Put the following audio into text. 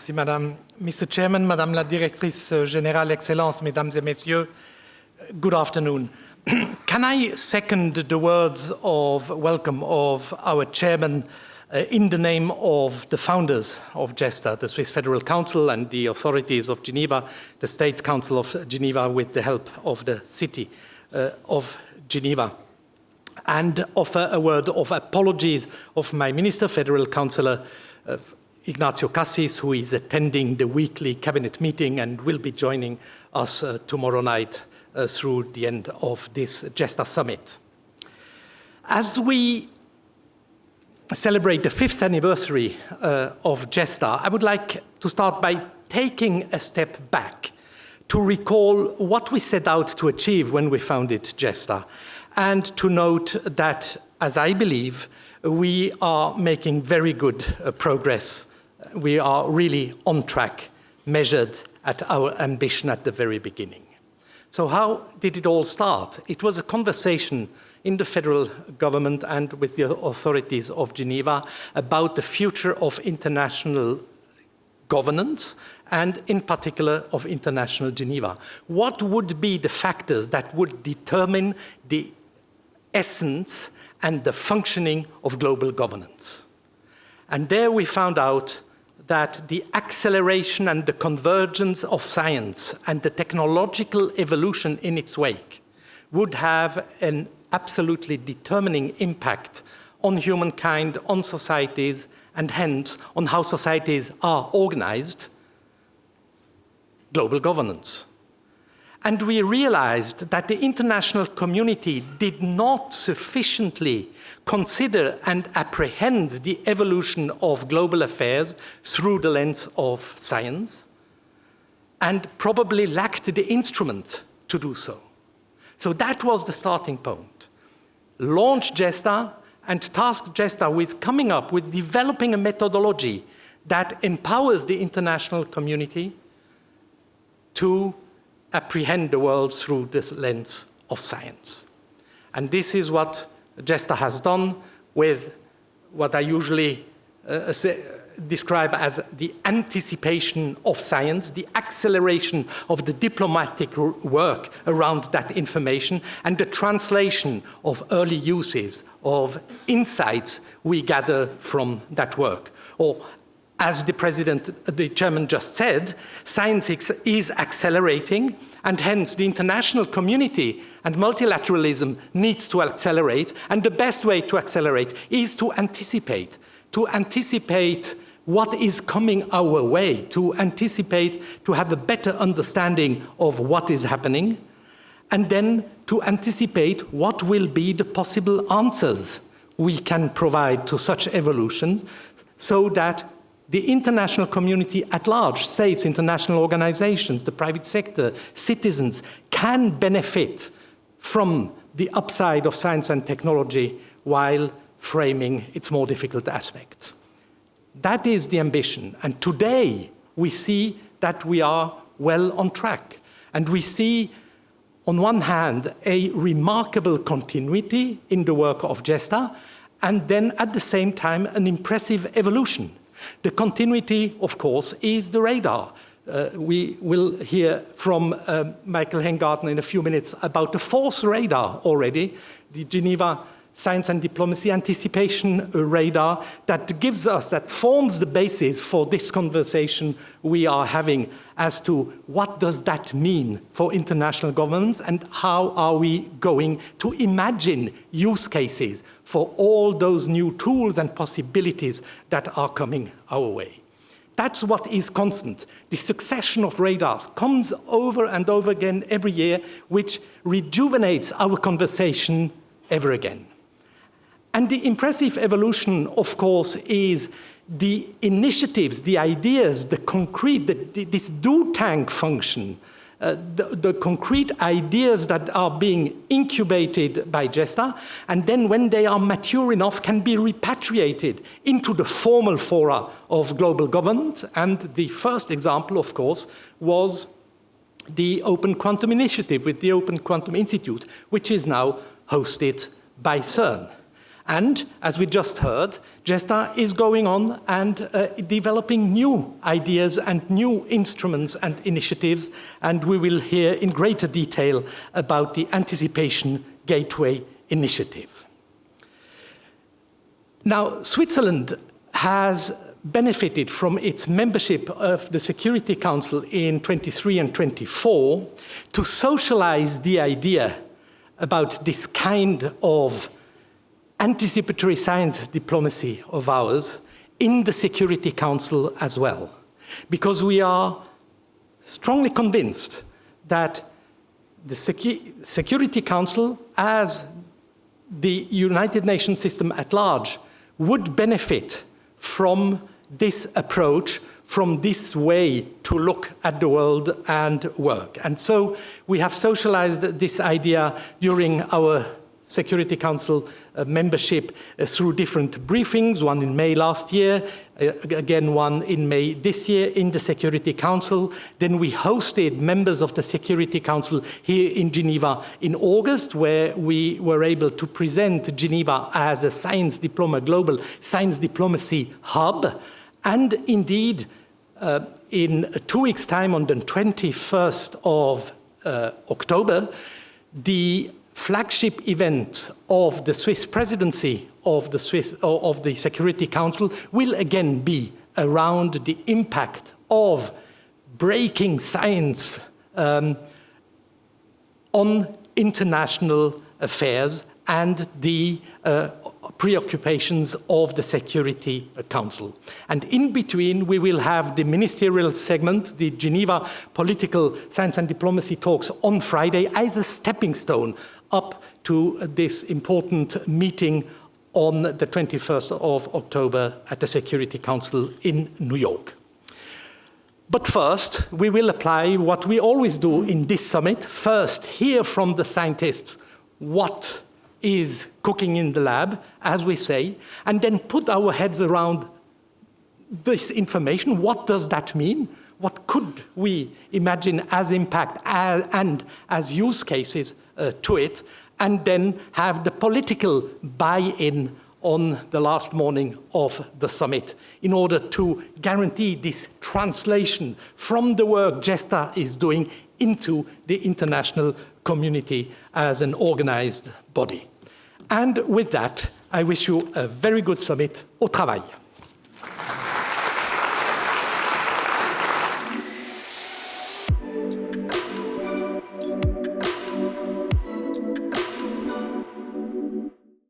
Merci, Madame. Mr. Chairman, Madame la Directrice Générale, Excellences, Mesdames et Messieurs, good afternoon. Can I second the words of welcome of our Chairman in the name of the founders of GESDA, the Swiss Federal Council and the authorities of Geneva, the State Council of Geneva with the help of the city of Geneva, and offer a word of apologies of my Minister, Federal Councillor Ignacio Cassis, who is attending the weekly cabinet meeting and will be joining us tomorrow night through the end of this GESDA summit. As we celebrate the 5th anniversary of GESDA, I would like to start by taking a step back to recall what we set out to achieve when we founded GESDA, and to note that, as I believe, we are making very good progress. We are really on track, measured at our ambition at the very beginning. So how did it all start? It was a conversation in the federal government and with the authorities of Geneva about the future of international governance and in particular of international Geneva. What would be the factors that would determine the essence and the functioning of global governance? And there we found out that the acceleration and the convergence of science and the technological evolution in its wake would have an absolutely determining impact on humankind, on societies, and hence on how societies are organized, global governance. And we realized that the international community did not sufficiently consider and apprehend the evolution of global affairs through the lens of science, and probably lacked the instrument to do so. So that was the starting point. Launch GESDA and task GESDA with coming up with developing a methodology that empowers the international community to apprehend the world through this lens of science. And this is what GESDA has done with what I usually describe as the anticipation of science, the acceleration of the diplomatic work around that information, and the translation of early uses of insights we gather from that work. Or, as the chairman just said, science is accelerating, and hence the international community and multilateralism needs to accelerate, and the best way to accelerate is to anticipate what is coming our way, to anticipate, to have a better understanding of what is happening, and then to anticipate what will be the possible answers we can provide to such evolutions, so that the international community at large, states, international organizations, the private sector, citizens, can benefit from the upside of science and technology while framing its more difficult aspects. That is the ambition. And today, we see that we are well on track. And we see, on one hand, a remarkable continuity in the work of GESDA, and then at the same time, an impressive evolution. The continuity, of course, is the radar. We will hear from Michael Hengartner in a few minutes about the fourth radar already, the Geneva Science and Diplomacy Anticipation Radar, that forms the basis for this conversation we are having as to what does that mean for international governance and how are we going to imagine use cases for all those new tools and possibilities that are coming our way. That's what is constant. The succession of radars comes over and over again every year, which rejuvenates our conversation ever again. And the impressive evolution, of course, is the initiatives, the ideas, the concrete, this do-tank function, the concrete ideas that are being incubated by GESDA, and then when they are mature enough can be repatriated into the formal fora of global governance. And the first example, of course, was the Open Quantum Initiative with the Open Quantum Institute, which is now hosted by CERN. And, as we just heard, GESDA is going on and developing new ideas and new instruments and initiatives, and we will hear in greater detail about the Anticipation Gateway Initiative. Now, Switzerland has benefited from its membership of the Security Council in 23 and 24 to socialize the idea about this kind of anticipatory science diplomacy of ours in the Security Council as well. Because we are strongly convinced that the Security Council, as the United Nations system at large, would benefit from this approach, from this way to look at the world and work. And so we have socialized this idea during our Security Council membership through different briefings, one in May last year, again one in May this year in the Security Council. Then we hosted members of the Security Council here in Geneva in August, where we were able to present Geneva as a global science diplomacy hub. And indeed, in 2 weeks' time, on the 21st of October, the flagship event of the Swiss presidency of the Security Council will again be around the impact of breaking science on international affairs and the preoccupations of the Security Council. And in between, we will have the ministerial segment, the Geneva Political Science and Diplomacy Talks on Friday, as a stepping stone up to this important meeting on the 21st of October at the Security Council in New York. But first, we will apply what we always do in this summit. First, hear from the scientists what is cooking in the lab, as we say, and then put our heads around this information. What does that mean? What could we imagine as impact and as use cases to it? And then have the political buy-in on the last morning of the summit in order to guarantee this translation from the work GESDA is doing into the international community as an organized body. And with that, I wish you a very good summit. Au travail.